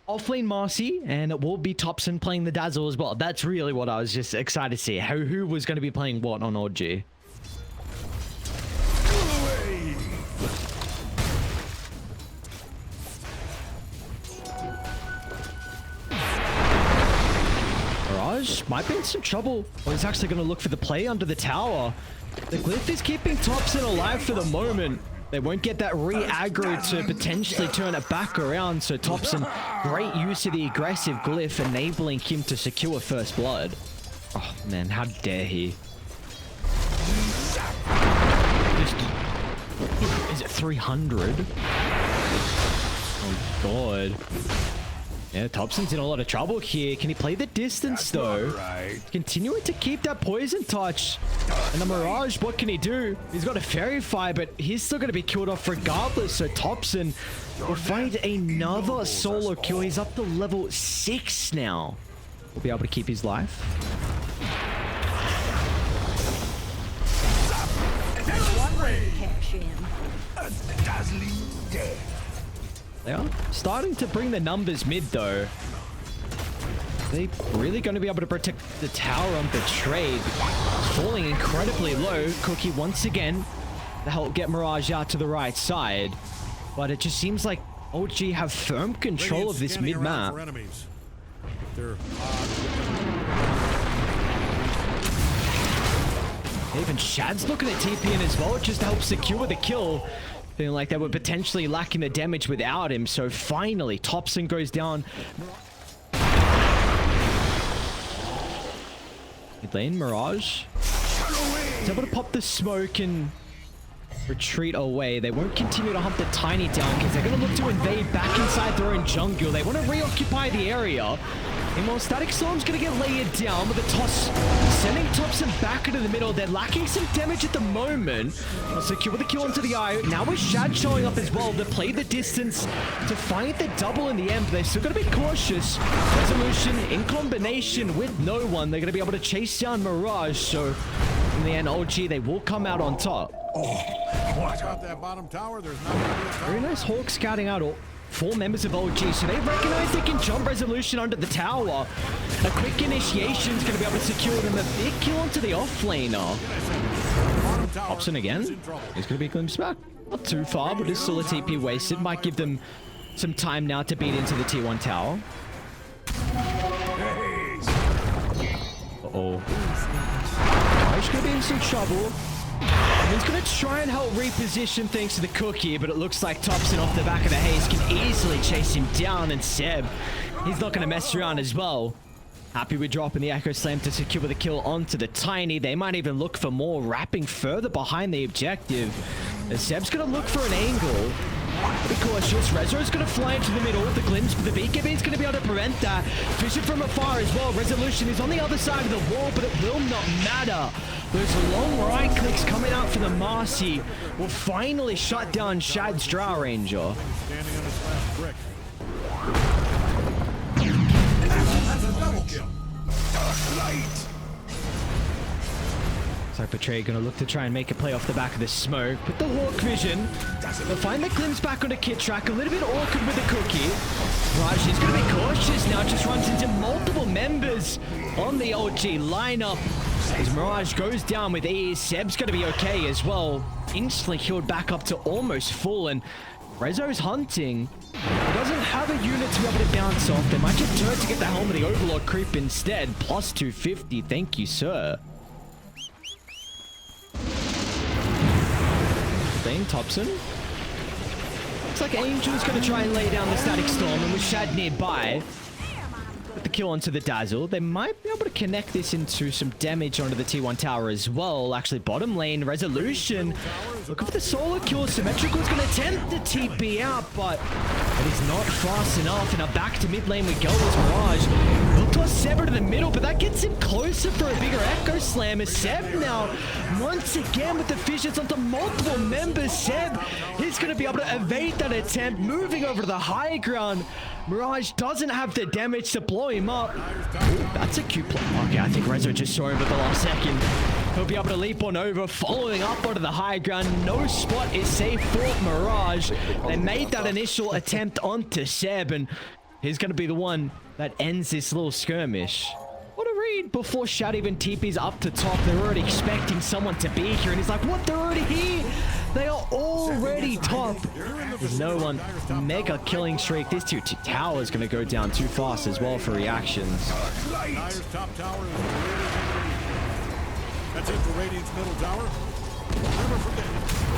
offlane Marcy, and it will be Topson playing the Dazzle as well. That's really what I was just excited to see. Who was going to be playing what on OG. Mirage might be in some trouble. Oh, he's actually going to look for the play under the tower. The Glyph is keeping Topson alive for the moment. They won't get that re-aggro to potentially turn it back around. So Topson, great use of the aggressive Glyph, enabling him to secure first blood. Oh man, how dare he. Just, is it 300? Oh god. Yeah, Topson's in a lot of trouble here. Can he play the distance though? Right. Continuing to keep that poison touch. And the Mirage, what can he do? He's got a Fairy Fire, but he's still going to be killed off regardless. So Topson will find another solo kill. He's up to level 6 now. Will be able to keep his life. They are starting to bring the numbers mid though. They really going to be able to protect the tower on Betrayed. Falling incredibly low. Cookie once again to help get Mirage out to the right side. But it just seems like OG have firm control of this mid map. Even Shad's looking at TP in as well just to help secure the kill. Feeling like they were potentially lacking the damage without him. So finally, Topson goes down. Mid lane, Mirage is able to pop the smoke and retreat away. They won't continue to hunt the Tiny down because they're going to look to invade back inside their own jungle. They want to reoccupy the area. Meanwhile, Static Storm's going to get layered down with a toss, sending Topson back into the middle. They're lacking some damage at the moment. They'll secure the kill onto the eye. Now with Shad showing up as well to play the distance to find the double in the end. They're still going to be cautious. Resolution in combination with no one. They're going to be able to chase down Mirage. So in the end, OG, they will come out on top. Watch out that bottom tower. There's not gonna be a tower. Very nice Hawk scouting out all 4 members of OG, so they recognize they can jump Resolution under the tower. A quick initiation is going to be able to secure them a big kill onto the offlaner. Topson again. He's going to be glimpsed back. Not too far, but it's still a TP wasted. Might give them some time now to beat into the T1 tower. Uh-oh. He's going to be in some trouble. He's going to try and help reposition things to the Cookie, but it looks like Topson off the back of the haze can easily chase him down, and Seb, he's not going to mess around as well. Happy with dropping the Echo Slam to secure the kill onto the Tiny. They might even look for more, wrapping further behind the objective. And Seb's going to look for an angle. Be cautious. Rezo's going to fly into the middle with the glimpse, but the BKB is going to be able to prevent that. Vision from afar as well. Resolution is on the other side of the wall, but it will not matter. Those long right clicks coming out for the Marcy will finally shut down Shad's Drow Ranger. Standing on his last brick. That's a double kill. Dark light. Looks like Betrayed going to look to try and make a play off the back of the smoke. With the Hawk Vision, they'll find the glimpse back on the Kid Track. A little bit awkward with the Cookie. Raj is going to be cautious now. Just runs into multiple members on the OG lineup. As Mirage goes down with ease, Seb's going to be okay as well. Instantly healed back up to almost full, and Rezo's hunting. He doesn't have a unit to be able to bounce off. They might just turn to get the Helm of the Overlord creep instead. Plus 250, thank you, sir. Playing Topson. Looks like Angel's going to try and lay down the Static Storm, and with Shad nearby, with the kill onto the Dazzle, they might be able to connect this into some damage onto the T1 tower as well. Actually, bottom lane, Resolution. Looking for the solo kill. Symmetrical's going to attempt to TP out, but it is not fast enough. And now back to mid lane we go as Mirage. Look to Seb to the middle, but that gets him closer for a bigger Echo Slam. As Seb now, once again with the visions onto multiple members, Seb is going to be able to evade that attempt, moving over to the high ground. Mirage doesn't have the damage to blow him up. Ooh, that's a cute play. Okay, I think Rezo just saw him at the last second. He'll be able to leap on over, following up onto the high ground. No spot is safe for Mirage. They made that initial attempt onto Seb, and He's going to be the one that ends this little skirmish. What a read before Shad even TP's up to top. They're already expecting someone to be here. And he's like, what? They're already here? They are already top. There's no one. Mega killing streak. This tower is going to go down too fast as well for reactions. Dyer's top tower is that's it for Radiant's middle tower. Never forget.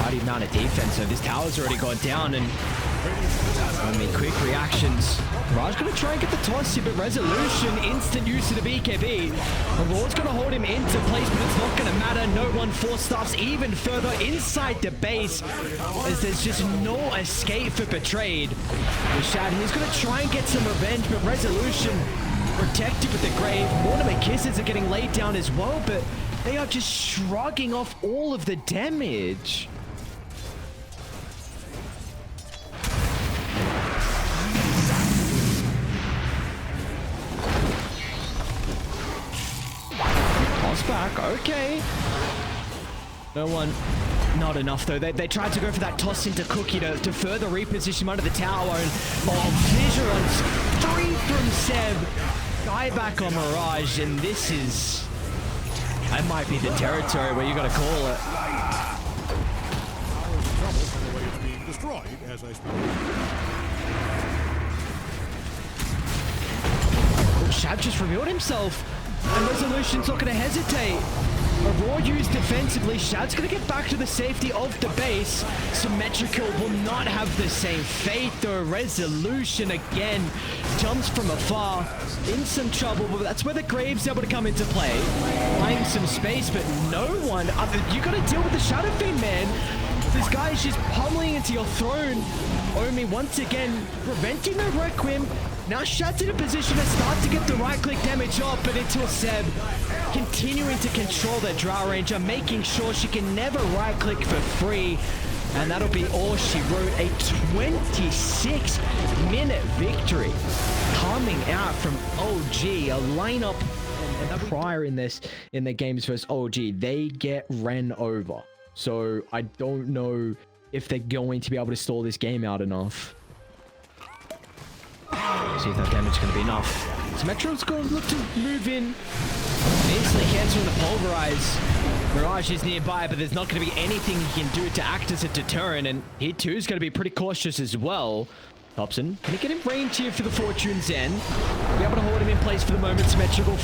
Mighty amount of defense. So this tower's already gone down, and I mean, quick reactions. Raj gonna try and get the toss here, but resolution, instant use of the BKB. Auror's gonna hold him into place, but it's not gonna matter. No one force starts even further inside the base, as there's just no escape for Betrayed. Shad, he's gonna try and get some revenge, but resolution protected with the grave. Mortimer kisses are getting laid down as well, but they are just shrugging off all of the damage. Toss back, okay. No one, not enough though. They tried to go for that toss into Cookie to further reposition him under the tower. And Vigilant, 3 from Seb. Guy back on Mirage, and this is... That might be the territory where you gotta call it. Tower's in trouble from the way it's being destroyed as I speak. Oh, Shad just revealed himself, and Resolution's not gonna hesitate. Aurora used defensively. Shad's gonna get back to the safety of the base. Symmetrical will not have the same fate though. Resolution again jumps from afar, in some trouble, but that's where the Grave's able to come into play. Buying some space, but no one. You gotta deal with the Shadow Fiend, man. This guy is just pummeling into your throne. Omi once again preventing the Requiem. Now Shad's in a position to start to get the right click damage off, but until Seb continuing to control their Drow Ranger, making sure she can never right click for free. And that'll be all she wrote. A 26-minute victory coming out from OG. A lineup and prior in the games versus OG, they get ran over. So I don't know if they're going to be able to stall this game out enough. See if that damage is going to be enough. Symmetrical's going to look to move in. Easily canceling the Pulverize. Mirage is nearby, but there's not going to be anything he can do to act as a deterrent. And he too is going to be pretty cautious as well. Topson, can he get in range here for the Fortune's End? Be able to hold him in place for the moment. Symmetrical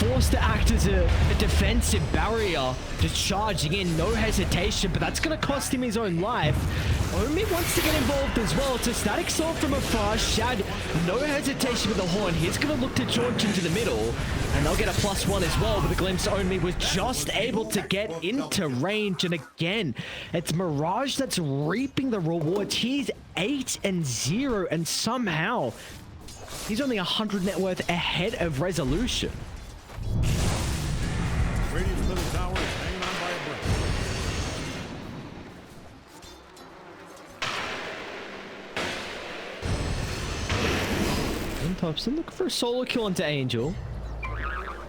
forced to act as a defensive barrier, just charging in, no hesitation, but that's going to cost him his own life. Omi wants to get involved as well. It's a static sword from afar. Shad, no hesitation with the horn. He's going to look to launch into the middle, and they'll get a +1 as well. But the glimpse Omi was just able to get into range, and again, it's Mirage that's reaping the rewards. He's 8-0, and somehow he's only 100 net worth ahead of Resolution. Radiant's middle tower is hanging on by a breath. And Topson looking for a solo kill into Angel.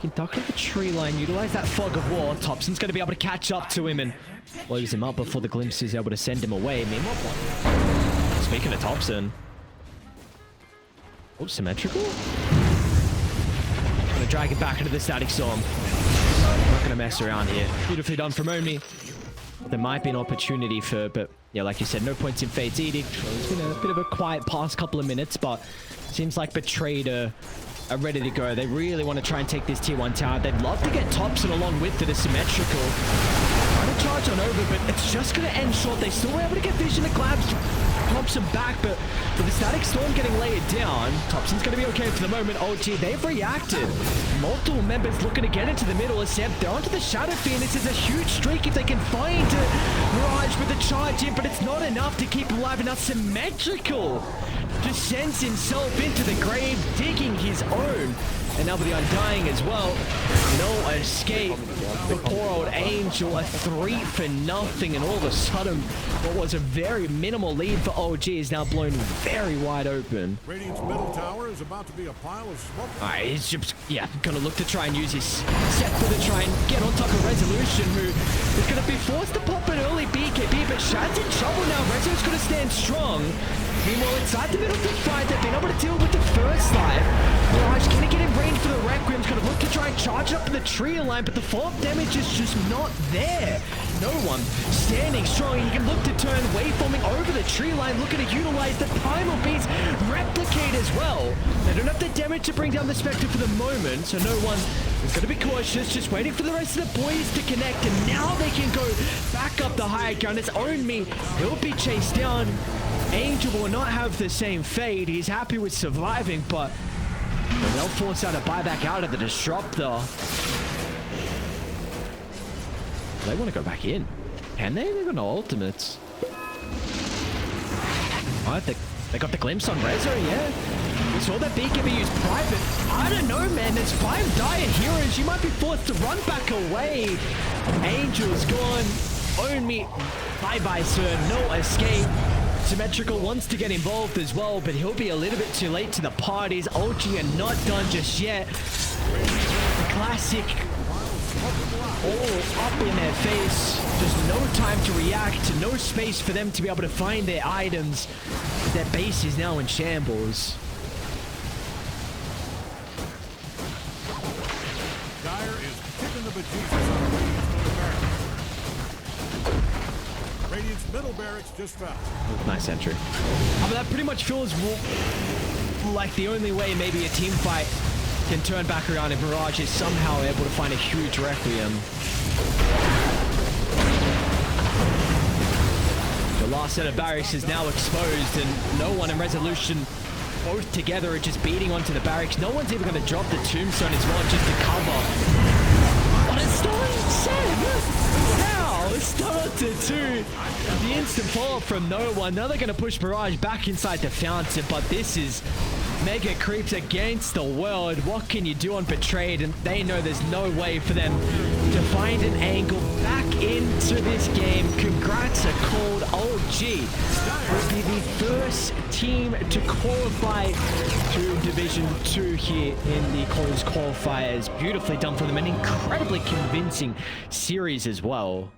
Can duck at the tree line, utilize that fog of war. Topson's going to be able to catch up to him and blows him up before the glimpse is able to send him away. Meanwhile, speaking of Topson. Oh, Symmetrical? Gonna drag it back into the static storm. Not gonna mess around here. Beautifully done from Omi. There might be an opportunity for, but yeah, like you said, no points in Fate's Edict. It's been a bit of a quiet past couple of minutes, but seems like Betrayed are ready to go. They really want to try and take this tier 1 tower. They'd love to get Topson along with it as Symmetrical. Trying to charge on over, but it's just going to end short. They still were able to get Vision that grabs Topson back, but with the static storm getting laid down, Topson's going to be okay for the moment. OG, they've reacted. Multiple members looking to get into the middle. Except they're onto the Shadow Fiend. This is a huge streak if they can find Mirage with the charge in, but it's not enough to keep him alive. And now Symmetrical just sends himself into the grave, digging his own. And now with the Undying as well, no escape. The poor old Angel, a 3-for-0, and all of a sudden, what was a very minimal lead for OG is now blown very wide open. Radiant's middle tower is about to be a pile of smoke. Alright, he's just, gonna look to try and use his scepter to try and get on top of Resolution, who is gonna be forced to pop an early BKB, but Shad's in trouble now. Rezo's gonna stand strong. Meanwhile, inside the middle of the fight, they've been able to deal with the first life. Mirage gonna get in range for the Requiem's gonna look to try and charge up in the tree line, but the follow-up damage is just not there. No one standing strong. You can look to turn waveforming over the tree line, looking to utilize the Primal Beast replicate as well. They don't have the damage to bring down the Spectre for the moment, so no one is going to be cautious, just waiting for the rest of the boys to connect, and now they can go back up the higher ground. It's Own Me. He'll be chased down. Angel will not have the same fate. He's happy with surviving, but they'll force out a buyback out of the Disruptor. They want to go back in. Can they? They've got no ultimates. Oh, they got the glimpse on Rezo, yeah. We saw that beacon be used private. I don't know, man. There's 5 dire heroes. You might be forced to run back away. Angel's gone. Own Me. Bye-bye, sir. No escape. Symmetrical wants to get involved as well, but he'll be a little bit too late to the parties. Ulti are not done just yet. The classic all up in their face. Just no time to react, no space for them to be able to find their items. Their base is now in shambles. Dire is kicking the bejesus out of Radiant's middle barracks just fell. Nice entry. But that pretty much feels like the only way maybe a team fight can turn back around if Mirage is somehow able to find a huge Requiem. The last set of barracks is now exposed, and no one in Resolution, both together, are just beating onto the barracks. No one's even going to drop the tombstone as well just to cover. But it's still insane. Now it's started to the instant follow-up from no one. Now they're going to push Mirage back inside the fountain, but this is mega creeps against the world. What can you do on Betrayed? And they know there's no way for them to find an angle back into this game. Congrats are called. OG will be the first team to qualify to Division 2 here in the closed qualifiers. Beautifully done for them. An incredibly convincing series as well.